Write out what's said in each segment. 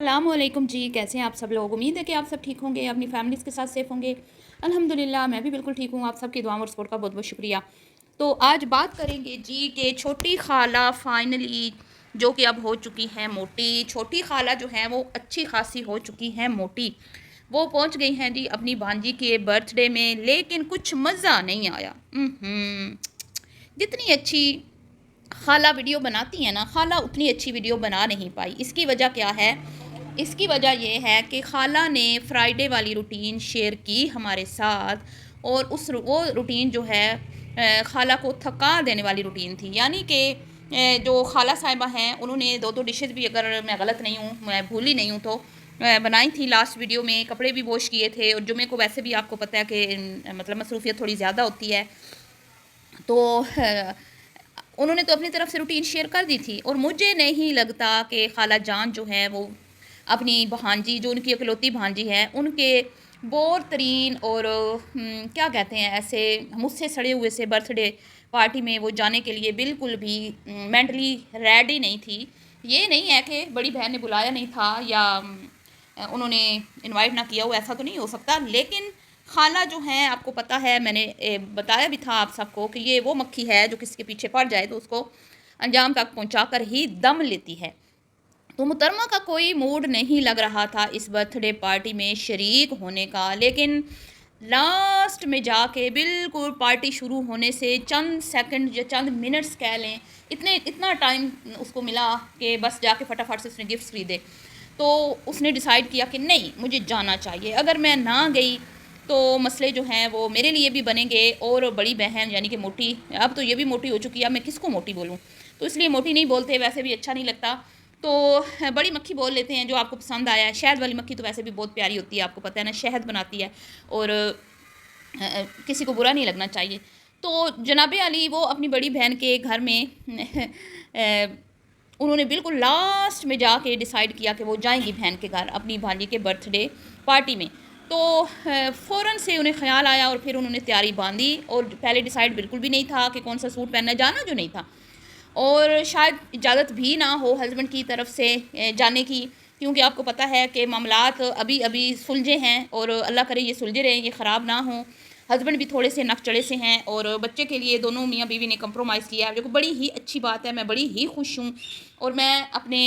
अस्सलामुअलैकुम जी, कैसे हैं आप सब लोग। उम्मीद है कि आप सब ठीक होंगे, अपनी फैमिलीज़ के साथ सेफ़ होंगे। अल्हम्दुलिल्लाह मैं भी बिल्कुल ठीक हूँ। आप सबकी दुआओं और सपोर्ट का बहुत बहुत शुक्रिया। तो आज बात करेंगे जी कि छोटी खाला फाइनली जो कि अब हो चुकी है मोटी। छोटी खाला जो है वो अच्छी खासी हो चुकी है मोटी। वो पहुँच गई हैं जी अपनी भांजी के बर्थडे में, लेकिन कुछ मज़ा नहीं आया। जितनी अच्छी खाला वीडियो बनाती हैं ना, खाला उतनी अच्छी वीडियो बना नहीं पाई। इसकी वजह क्या है? इसकी वजह ये है कि खाला ने फ्राइडे वाली रूटीन शेयर की हमारे साथ, और वो रूटीन जो है खाला को थका देने वाली रूटीन थी। यानी कि जो खाला साहिबा हैं उन्होंने दो दो डिशेस भी, अगर मैं गलत नहीं हूँ, मैं भूली नहीं हूँ, तो बनाई थी लास्ट वीडियो में। कपड़े भी वॉश किए थे, और जुमे को वैसे भी आपको पता है कि मतलब मसरूफियत थोड़ी ज़्यादा होती है, तो उन्होंने तो अपनी तरफ से रूटीन शेयर कर दी थी। और मुझे नहीं लगता कि खाला जान जो है वो अपनी भांजी, जो उनकी इकलौती भांजी है, उनके बोर तरीन और क्या कहते हैं, ऐसे मुझसे सड़े हुए से बर्थडे पार्टी में वो जाने के लिए बिल्कुल भी मेंटली रेडी नहीं थी। ये नहीं है कि बड़ी बहन ने बुलाया नहीं था या उन्होंने इनवाइट ना किया हो, ऐसा तो नहीं हो सकता। लेकिन खाला जो है, आपको पता है, मैंने बताया भी था आप सबको कि ये वो मक्खी है जो किसी के पीछे पड़ जाए तो उसको अंजाम तक पहुंचा कर ही दम लेती है। तो मुहतरमा का कोई मूड नहीं लग रहा था इस बर्थडे पार्टी में शरीक होने का, लेकिन लास्ट में जाके बिल्कुल पार्टी शुरू होने से चंद सेकंड या चंद मिनट्स कह लें, इतना टाइम उसको मिला कि बस जाके फटाफट से उसने गिफ्ट खरीदे। तो उसने डिसाइड किया कि नहीं, मुझे जाना चाहिए। अगर मैं ना गई तो मसले जो हैं वो मेरे लिए भी बनेंगे, और बड़ी बहन यानी कि मोटी, अब तो ये भी मोटी हो चुकी है, अब मैं किसको मोटी बोलूँ, तो इसलिए मोटी नहीं बोलते, वैसे भी अच्छा नहीं लगता। तो बड़ी मक्खी बोल लेते हैं, जो आपको पसंद आया है। शहद वाली मक्खी तो वैसे भी बहुत प्यारी होती है, आपको पता है ना, शहद बनाती है, और किसी को बुरा नहीं लगना चाहिए। तो जनाबे अली वो अपनी बड़ी बहन के घर में उन्होंने बिल्कुल लास्ट में जाके डिसाइड किया कि वो जाएंगी बहन के घर अपनी भांजी के बर्थडे पार्टी में। तो फ़ौरन से उन्हें ख़्याल आया, और फिर उन्होंने तैयारी बांधी, और पहले डिसाइड बिल्कुल भी नहीं था कि कौन सा सूट पहनना है, जाना जो नहीं था। और शायद इजाज़त भी ना हो हस्बैंड की तरफ से जाने की, क्योंकि आपको पता है कि मामलात अभी अभी सुलझे हैं, और अल्लाह करे ये सुलझे रहें, ये ख़राब ना हों। हस्बैंड भी थोड़े से नक चढ़े से हैं, और बच्चे के लिए दोनों मियाँ बीवी ने कंप्रोमाइज़ किया है, जो कि बड़ी ही अच्छी बात है। मैं बड़ी ही खुश हूँ। और मैं अपने,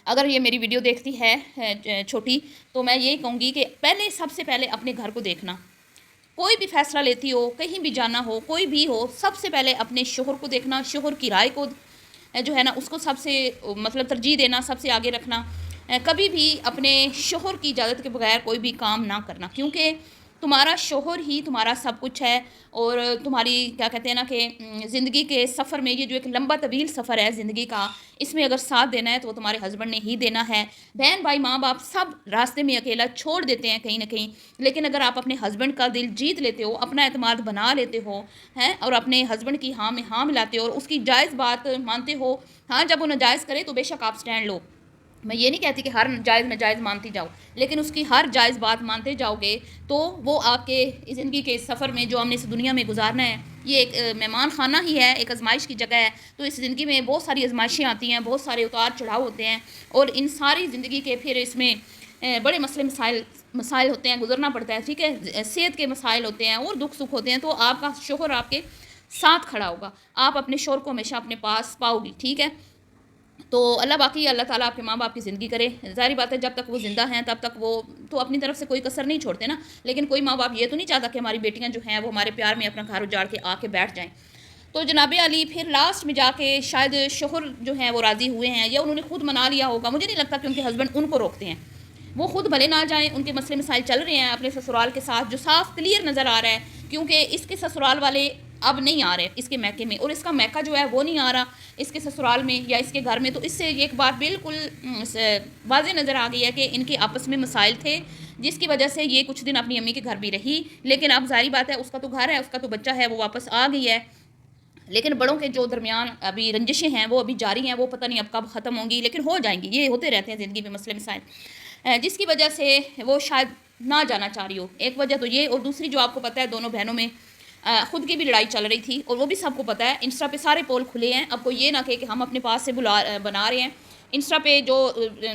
अगर ये मेरी वीडियो देखती है छोटी, तो मैं यही कहूँगी कि पहले, सबसे पहले अपने घर को देखना। कोई भी फैसला लेती हो, कहीं भी जाना हो, कोई भी हो, सबसे पहले अपने शोहर को देखना, शोहर की राय को जो है ना उसको सबसे मतलब तरजीह देना, सबसे आगे रखना। कभी भी अपने शोहर की इजाज़त के बगैर कोई भी काम ना करना, क्योंकि तुम्हारा शोहर ही तुम्हारा सब कुछ है। और तुम्हारी क्या कहते हैं ना कि ज़िंदगी के सफ़र में, ये जो एक लंबा तवील सफ़र है ज़िंदगी का, इसमें अगर साथ देना है तो वो तुम्हारे हस्बैंड ने ही देना है। बहन भाई माँ बाप सब रास्ते में अकेला छोड़ देते हैं कहीं ना कहीं, लेकिन अगर आप अपने हस्बैंड का दिल जीत लेते हो, अपना एतमाद बना लेते हो हैं, और अपने हस्बैंड की हाँ में हाँ मिलाते हो, और उसकी जायज़ बात मानते हो, हाँ जब वो नाजायज़ करे तो बेशक आप स्टैंड लो। मैं ये नहीं कहती कि हर जायज़ नाजायज़ मानती जाओ, लेकिन उसकी हर जायज़ बात मानते जाओगे तो वो आपके ज़िंदगी के सफ़र में, जो हमने इस दुनिया में गुजारना है, ये एक मेहमान खाना ही है, एक आजमाइश की जगह है। तो इस ज़िंदगी में बहुत सारी आजमाइशें आती हैं, बहुत सारे उतार चढ़ाव होते हैं, और इन सारी ज़िंदगी के फिर इसमें बड़े मसले मसाइल मसाइल होते हैं, गुजरना पड़ता है, ठीक है। सेहत के मसाइल होते हैं, और दुख सुख होते हैं। तो आपका शोहर आपके साथ खड़ा होगा, आप अपने शोहर को हमेशा अपने पास पाओगी, ठीक है। तो अल्लाह ताला आपके माँ बाप की ज़िंदगी करे। ज़ाहिर बात है, जब तक वो ज़िंदा हैं तब तक वो तो अपनी तरफ से कोई कसर नहीं छोड़ते ना। लेकिन कोई माँ बाप ये तो नहीं चाहता कि हमारी बेटियाँ जो हैं वो हमारे प्यार में अपना घर उजाड़ के आके बैठ जाएँ। तो जनाब अली फिर लास्ट में जाके शायद शोहर जो हैं वो राज़ी हुए हैं, या उन्होंने खुद मना लिया होगा, मुझे नहीं लगता कि उनके हस्बैंड उनको रोकते हैं। वो खुद भले ना जाएँ, उनके मसले मसाइल चल रहे हैं अपने ससुराल के साथ, जो साफ क्लियर नज़र आ रहा है, क्योंकि इसके ससुराल वाले अब नहीं आ रहे इसके मैके में, और इसका मैका जो है वो नहीं आ रहा इसके ससुराल में या इसके घर में। तो इससे एक बात बिल्कुल वाज़े नज़र आ गई है कि इनके आपस में मसाइल थे, जिसकी वजह से ये कुछ दिन अपनी अम्मी के घर भी रही। लेकिन अब जाहिर बात है, उसका तो घर है, उसका तो बच्चा है, वो वापस आ गई है। लेकिन बड़ों के जो दरमियान अभी रंजिशें हैं वो अभी जारी हैं, वो पता नहीं अब कब ख़त्म होंगी, लेकिन हो जाएंगी। ये होते रहते हैं ज़िंदगी में मसले मसाइल, जिसकी वजह से वो शायद ना जाना चाह रही हो। एक वजह तो ये, और दूसरी जो आपको पता है, दोनों बहनों में ख़ुद की भी लड़ाई चल रही थी, और वो भी सबको पता है। इंस्टा पे सारे पोल खुले हैं। अब कोई ये ना कहे कि हम अपने पास से बना रहे हैं, इंस्टा पे जो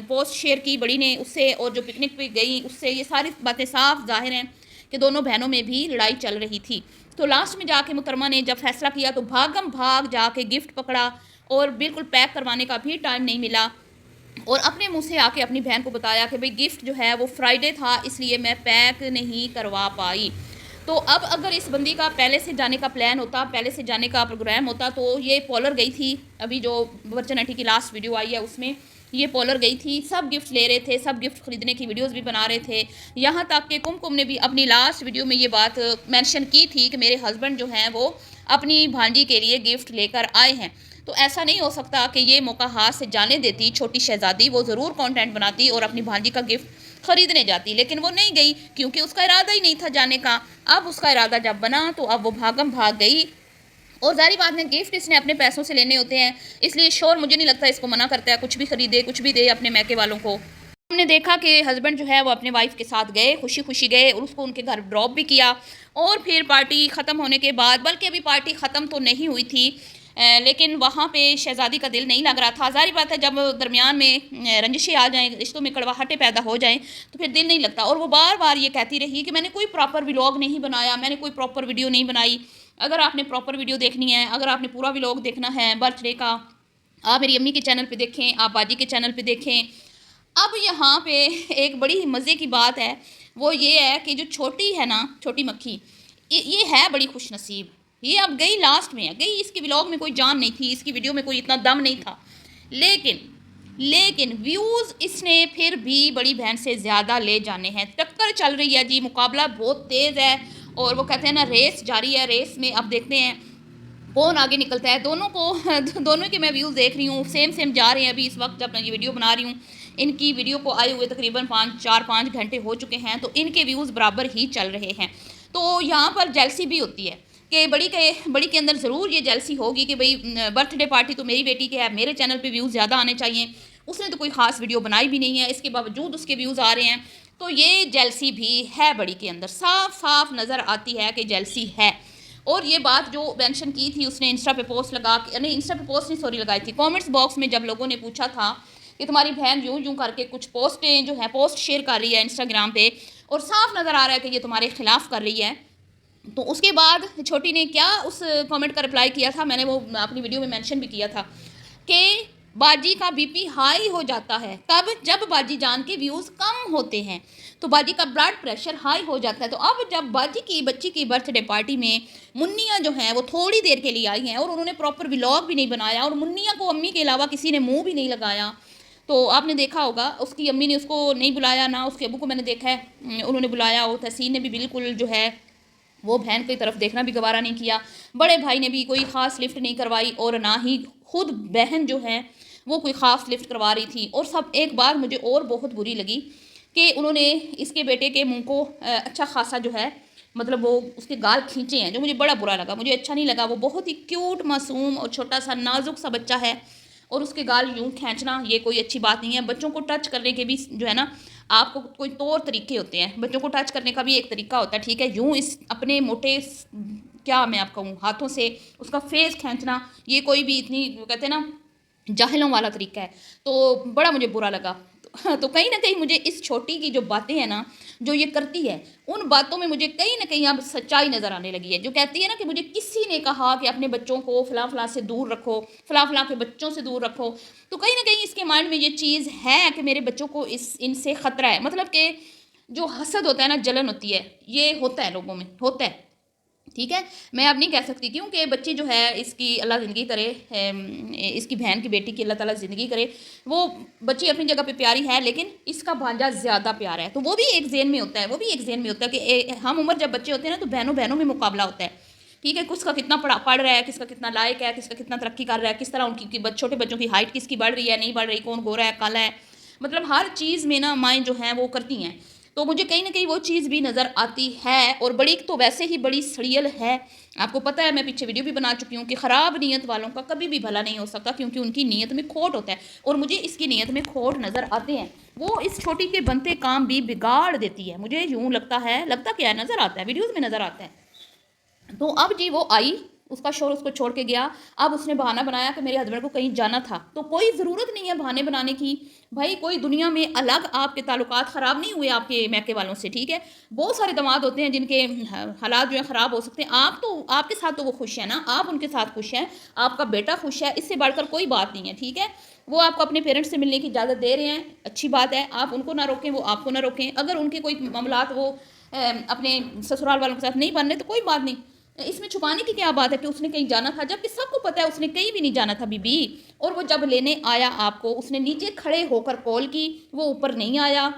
पोस्ट शेयर की बड़ी ने उससे, और जो पिकनिक पे गई उससे, ये सारी बातें साफ ज़ाहिर हैं कि दोनों बहनों में भी लड़ाई चल रही थी। तो लास्ट में जाके मुहतरमा ने जब फैसला किया तो भागम भाग जाके गिफ्ट पकड़ा, और बिल्कुल पैक करवाने का भी टाइम नहीं मिला, और अपने मुंह से आके अपनी बहन को बताया कि भाई गिफ्ट जो है वो फ्राइडे था, इसलिए मैं पैक नहीं करवा पाई। तो अब अगर इस बंदी का पहले से जाने का प्लान होता, पहले से जाने का प्रोग्राम होता, तो ये पॉलर गई थी। अभी जो वर्चनाटी की लास्ट वीडियो आई है उसमें ये पॉलर गई थी, सब गिफ्ट ले रहे थे, सब गिफ्ट खरीदने की वीडियोस भी बना रहे थे। यहाँ तक कि कुमकुम ने भी अपनी लास्ट वीडियो में ये बात मेंशन की थी कि मेरे हस्बैंड जो हैं वो अपनी भांजी के लिए गिफ्ट लेकर आए हैं। तो ऐसा नहीं हो सकता कि ये मौका हाथ से जाने देती छोटी शहजादी, वो ज़रूर कंटेंट बनाती और अपनी भांजी का गिफ्ट खरीदने जाती, लेकिन वो नहीं गई क्योंकि उसका इरादा ही नहीं था जाने का। अब उसका इरादा जब बना तो अब वो भागम भाग गई, और जारी बात है गिफ्ट इसने अपने पैसों से लेने होते हैं, इसलिए शोर मुझे नहीं लगता इसको मना करता है कुछ भी खरीदे, कुछ भी दे अपने मैके वालों को। हमने देखा कि हस्बैंड जो है वो अपने वाइफ के साथ गए, खुशी खुशी गए, और उसको उनके घर ड्रॉप भी किया, और फिर पार्टी ख़त्म होने के बाद, बल्कि अभी पार्टी ख़त्म तो नहीं हुई थी, लेकिन वहाँ पे शहज़ादी का दिल नहीं लग रहा था। ज़ाहिर बात है जब दरमियान में रंजिशें आ जाएँ, रिश्तों में कड़वाहटें पैदा हो जाएँ तो फिर दिल नहीं लगता। और वो बार बार ये कहती रही कि मैंने कोई प्रॉपर व्लॉग नहीं बनाया, मैंने कोई प्रॉपर वीडियो नहीं बनाई। अगर आपने प्रॉपर वीडियो देखनी है, अगर आपने पूरा व्लॉग देखना है बर्थडे का, आप मेरी अम्मी के चैनल पे देखें, आप बाजी के चैनल पे देखें। अब यहाँ पे एक बड़ी मज़े की बात है, वो ये है कि जो छोटी है ना, छोटी मक्खी, ये है बड़ी खुशनसीब। ये अब गई लास्ट में है, गई, इसके व्लॉग में कोई जान नहीं थी, इसकी वीडियो में कोई इतना दम नहीं था, लेकिन व्यूज़ इसने फिर भी बड़ी बहन से ज़्यादा ले जाने हैं। टक्कर चल रही है जी, मुकाबला बहुत तेज़ है, और वो कहते हैं ना रेस जारी है। रेस में अब देखते हैं कौन आगे निकलता है। दोनों को दोनों के मैं व्यूज़ देख रही हूँ, सेम जा रहे हैं। अभी इस वक्त जब मैं ये वीडियो बना रही हूँ, इनकी वीडियो को आए हुए तकरीबन 4-5 घंटे हो चुके हैं, तो इनके व्यूज़ बराबर ही चल रहे हैं। तो यहाँ पर जेलसी भी होती है कि बड़ी के अंदर ज़रूर ये जेलसी होगी कि भाई बर्थडे पार्टी तो मेरी बेटी के है, मेरे चैनल पे व्यूज़ ज़्यादा आने चाहिए, उसने तो कोई ख़ास वीडियो बनाई भी नहीं है, इसके बावजूद उसके व्यूज़ आ रहे हैं। तो ये जेलसी भी है बड़ी के अंदर, साफ साफ नज़र आती है कि जेलसी है। और ये बात जो मेंशन की थी उसने इंस्टा पे पोस्ट लगा के, नहीं इंस्टा पे पोस्ट नहीं सॉरी लगाई थी, कमेंट्स बॉक्स में जब लोगों ने पूछा था कि तुम्हारी बहन यूं यूं करके कुछ पोस्टें जो है पोस्ट शेयर कर रही है इंस्टाग्राम पे, और साफ नज़र आ रहा है कि ये तुम्हारे खिलाफ कर रही है, तो उसके बाद छोटी ने क्या उस कमेंट का रिप्लाई किया था, मैंने वो अपनी वीडियो में मेंशन भी किया था कि बाजी का बीपी हाई हो जाता है कब, जब बाजी जान के व्यूज़ कम होते हैं, तो बाजी का ब्लड प्रेशर हाई हो जाता है। तो अब जब बाजी की बच्ची की बर्थडे पार्टी में मुन्निया जो हैं वो थोड़ी देर के लिए आई हैं, और उन्होंने प्रॉपर व्लॉग भी नहीं बनाया, और मुन्निया को अम्मी के अलावा किसी ने मुँह भी नहीं लगाया। तो आपने देखा होगा उसकी अम्मी ने उसको नहीं बुलाया, ना उसके अबू को मैंने देखा है उन्होंने बुलाया, और तहसीन ने भी बिल्कुल जो है वो बहन की तरफ देखना भी गवारा नहीं किया, बड़े भाई ने भी कोई ख़ास लिफ्ट नहीं करवाई, और ना ही खुद बहन जो है वो कोई ख़ास लिफ्ट करवा रही थी। और सब एक बात मुझे और बहुत बुरी लगी कि उन्होंने इसके बेटे के मुंह को अच्छा खासा जो है मतलब वो उसके गाल खींचे हैं, जो मुझे बड़ा बुरा लगा, मुझे अच्छा नहीं लगा। वो बहुत ही क्यूट मासूम और छोटा सा नाजुक सा बच्चा है, और उसके गाल यूँ खींचना ये कोई अच्छी बात नहीं है। बच्चों को टच करने के भी जो है ना आपको कोई तौर तरीके होते हैं, बच्चों को टच करने का भी एक तरीका होता है, ठीक है। यूँ इस अपने मोटे क्या मैं आपका कहूँ हाथों से उसका फेस खींचना ये कोई भी इतनी कहते हैं ना जाहिलों वाला तरीका है, तो बड़ा मुझे बुरा लगा। तो कहीं ना कहीं मुझे इस छोटी की जो बातें हैं ना जो ये करती है, उन बातों में मुझे कहीं ना कहीं अब सच्चाई नज़र आने लगी है। जो कहती है ना कि मुझे किसी ने कहा कि अपने बच्चों को फ़लाँ फ़लाँ से दूर रखो, फ़लाँ फ़लाँ के बच्चों से दूर रखो, तो कहीं ना कहीं इसके माइंड में ये चीज़ है कि मेरे बच्चों को इनसे ख़तरा है। मतलब कि जो हसद होता है ना, जलन होती है, ये होता है लोगों में, होता है, ठीक है। मैं अब नहीं कह सकती क्योंकि बच्ची जो है इसकी अल्लाह ज़िंदगी करे, इसकी बहन की बेटी की अल्लाह ताला ज़िंदगी करे। वो बच्ची अपनी जगह पे प्यारी है, लेकिन इसका भांजा ज़्यादा प्यारा है। तो वो भी एक जेन में होता है, वो भी एक जेन में होता है कि हम उम्र जब बच्चे होते हैं ना तो बहनों बहनों में मुकाबला होता है, ठीक है। किसका कितना पढ़ रहा है, किसका कितना लायक है, किसका कितना तरक्की कर रहा है, किस तरह उनकी छोटे बच्चों की हाइट किसकी बढ़ रही है नहीं बढ़ रही, कौन गोरा है काला है, मतलब हर चीज़ में ना माएँ जो हैं वो करती हैं। तो मुझे कहीं ना कहीं वो चीज़ भी नज़र आती है। और बड़ी तो वैसे ही बड़ी सड़ियल है, आपको पता है, मैं पीछे वीडियो भी बना चुकी हूँ कि ख़राब नीयत वालों का कभी भी भला नहीं हो सकता, क्योंकि उनकी नीयत में खोट होता है, और मुझे इसकी नीयत में खोट नज़र आते हैं। वो इस छोटी के बनते काम भी बिगाड़ देती है, मुझे यूँ लगता है, लगता क्या है, नज़र आता है, वीडियोज़ में नज़र आता है। तो अब जी वो आई उसका शोहर उसको छोड़ के गया। अब उसने बहाना बनाया कि मेरे हस्बैंड को कहीं जाना था। तो कोई ज़रूरत नहीं है बहाने बनाने की। भाई कोई दुनिया में अलग आपके ताल्लुकात ख़राब नहीं हुए आपके मैके वालों से, ठीक है। बहुत सारे दामाद होते हैं जिनके हालात जो है ख़राब हो सकते हैं। आप तो आपके साथ तो वो खुश है ना, आप उनके साथ खुश हैं, आपका बेटा खुश है, इससे बढ़कर कोई बात नहीं है, ठीक है। वो आपको अपने पेरेंट्स से मिलने की इजाज़त दे रहे हैं, अच्छी बात है। आप उनको ना रोकें, वो आपको ना रोकें। अगर उनके कोई मामलात वो अपने ससुराल वालों के साथ नहीं बन रहे तो कोई बात नहीं। इसमें छुपाने की क्या बात है कि उसने कहीं जाना था, जबकि सबको पता है उसने कहीं भी नहीं जाना था बीबी। और वो जब लेने आया आपको, उसने नीचे खड़े होकर कॉल की, वो ऊपर नहीं आया,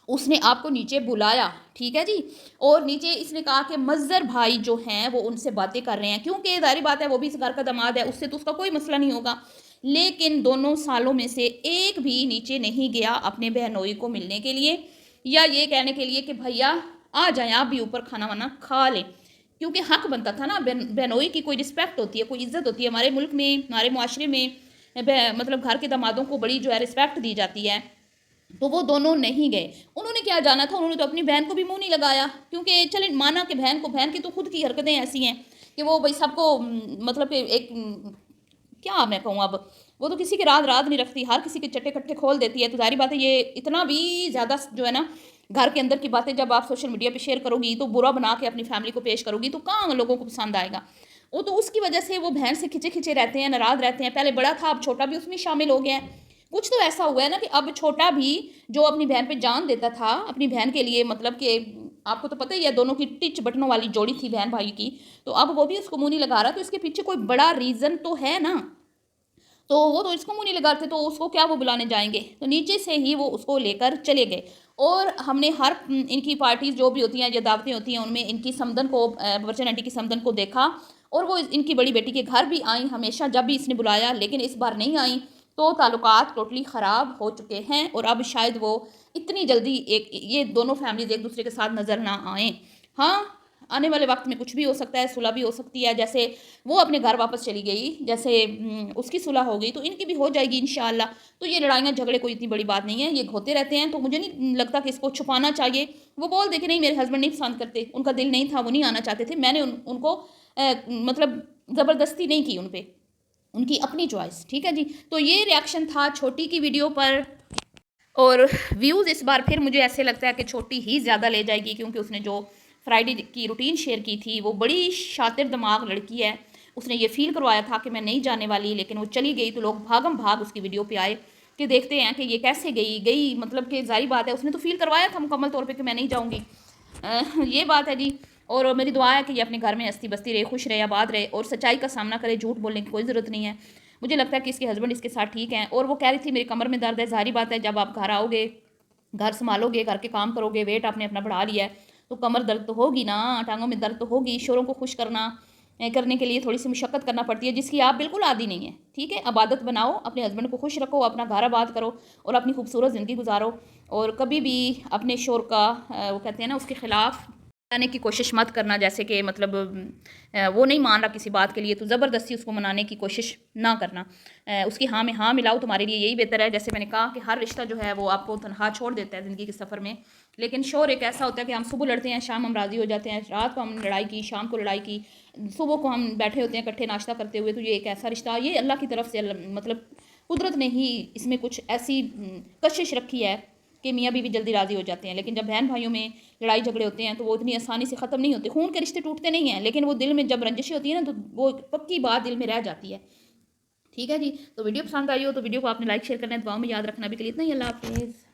उसने आपको नीचे बुलाया, ठीक है जी। और नीचे इसने कहा कि मज़र भाई जो हैं वो उनसे बातें कर रहे हैं, क्योंकि जाहिर बात है वो भी इस घर का दामाद है, उससे तो उसका कोई मसला नहीं होगा। लेकिन दोनों सालों में से एक भी नीचे नहीं गया अपने बहनोई को मिलने के लिए, या ये कहने के लिए कि भैया आ जाएं आप भी ऊपर खाना वाना खा लें, क्योंकि हक बनता था ना। बहनोई की कोई रिस्पेक्ट होती है, कोई इज़्ज़त होती है हमारे मुल्क में, हमारे मुआशरे में। मतलब घर के दामादों को बड़ी जो है रिस्पेक्ट दी जाती है। तो वो दोनों नहीं गए। उन्होंने क्या जाना था, उन्होंने तो अपनी बहन को भी मुंह नहीं लगाया, क्योंकि चलें माना कि बहन की तो खुद की हरकतें ऐसी हैं कि वो भाई सबको मतलब कि एक क्या मैं कहूँ अब, वो तो किसी के राज राज नहीं रखती, हर किसी के चट्टे कट्टे खोल देती है। तो जाहिर बात है ये इतना भी ज़्यादा जो है ना, घर के अंदर की बातें जब आप सोशल मीडिया पे शेयर करोगी तो बुरा बना के अपनी फैमिली को पेश करोगी तो कहाँ लोगों को पसंद आएगा। वो तो उसकी वजह से वो बहन से खिंचे खिंचे रहते हैं, नाराज़ रहते हैं। पहले बड़ा था, अब छोटा भी उसमें शामिल हो गया है। कुछ तो ऐसा हुआ है ना कि अब छोटा भी जो अपनी बहन पे जान देता था अपनी बहन के लिए, मतलब कि आपको तो पता ही है दोनों की टिच बटनों वाली जोड़ी थी बहन भाई की, तो अब वो भी उसको मुंह नहीं लगा रहा। तो इसके पीछे कोई बड़ा रीज़न तो है ना। तो वो तो इसको मुंह नहीं लगाते तो उसको क्या वो बुलाने जाएंगे। तो नीचे से ही वो उसको लेकर चले गए। और हमने हर इनकी पार्टीज जो भी होती हैं, जो दावतें होती हैं, उनमें इनकी समदन को, बच्चन आंटी की समदन को देखा। और वो इनकी बड़ी बेटी के घर भी आई हमेशा जब भी इसने बुलाया, लेकिन इस बार नहीं आई। तो ताल्लुकात टोटली ख़राब हो चुके हैं और अब शायद वो इतनी जल्दी एक ये दोनों फैमिलीज एक दूसरे के साथ नज़र ना आएँ। हाँ, आने वाले वक्त में कुछ भी हो सकता है, सुलह भी हो सकती है। जैसे वो अपने घर वापस चली गई, जैसे उसकी सुलह हो गई तो इनकी भी हो जाएगी इंशाअल्लाह। तो ये लड़ाइयाँ झगड़े कोई इतनी बड़ी बात नहीं है, ये होते रहते हैं। तो मुझे नहीं लगता कि इसको छुपाना चाहिए। वो बोल दे कि नहीं मेरे हस्बैंड नहीं पसंद करते, उनका दिल नहीं था, वो नहीं आना चाहते थे। मैंने उनको मतलब ज़बरदस्ती नहीं की उन पर, उनकी अपनी चॉइस, ठीक है जी। तो ये रिएक्शन था छोटी की वीडियो पर। और व्यूज़ इस बार फिर मुझे ऐसे लगता है कि छोटी ही ज़्यादा ले जाएगी, क्योंकि उसने जो फ्राइडे की रूटीन शेयर की थी, वो बड़ी शातिर दिमाग लड़की है। उसने ये फ़ील करवाया था कि मैं नहीं जाने वाली, लेकिन वो चली गई तो लोग भागम भाग उसकी वीडियो पे आए कि देखते हैं कि ये कैसे गई। मतलब कि जाहिर बात है उसने तो फ़ील करवाया था मुकम्मल तौर पे कि मैं नहीं जाऊँगी। ये बात है जी। और मेरी दुआ है कि ये अपने घर में हंसती बसती रहे, खुश रहे, आबाद रहे और सच्चाई का सामना करे। झूठ बोलने की कोई ज़रूरत नहीं है। मुझे लगता है कि इसके हस्बैंड इसके साथ ठीक हैं। और वो कह रही थी मेरी कमर में दर्द है। ज़ाहिर बात है जब आप घर आओगे, घर संभालोगे, घर के काम करोगे, वेट आपने अपना बढ़ा लिया है तो कमर दर्द तो होगी ना, टांगों में दर्द तो होगी। शोरों को खुश करने के लिए थोड़ी सी मुशक्क़त करना पड़ती है, जिसकी आप बिल्कुल आदी नहीं है, ठीक है। आबादत बनाओ, अपने हस्बैंड को खुश रखो, अपना घर आबाद करो और अपनी खूबसूरत ज़िंदगी गुजारो। और कभी भी अपने शोर का वो कहते हैं ना उसके ख़िलाफ़ मनाने की कोशिश मत करना। जैसे कि मतलब वो नहीं मान रहा किसी बात के लिए तो ज़बरदस्ती उसको मनाने की कोशिश ना करना। उसकी हाँ में हाँ मिलाओ, तुम्हारे लिए यही बेहतर है। जैसे मैंने कहा कि हर रिश्ता जो है वो आपको तनहा छोड़ देता है ज़िंदगी के सफ़र में, लेकिन शोर एक ऐसा होता है कि हम सुबह लड़ते हैं, शाम हम राज़ी हो जाते हैं। रात को हमने लड़ाई की, शाम को लड़ाई की, सुबह को हम बैठे होते हैं इकट्ठे नाश्ता करते हुए। तो ये एक ऐसा रिश्ता, ये अल्लाह की तरफ से मतलब कुदरत ने ही इसमें कुछ ऐसी कशिश रखी है कि मियाँ बीवी जल्दी राज़ी हो जाते हैं। लेकिन जब बहन भाइयों में लड़ाई झगड़े होते हैं तो वो इतनी आसानी से ख़त्म नहीं होते। खून के रिश्ते टूटते नहीं हैं, लेकिन वो दिल में जब रंजिशें होती है ना तो वो पक्की बात दिल में रह जाती है, ठीक है जी। तो वीडियो पसंद आई हो तो वीडियो को आपने लाइक शेयर करना है, दुआओं में याद रखना। भी के लिए इतना ही, अल्लाह हाफिज़।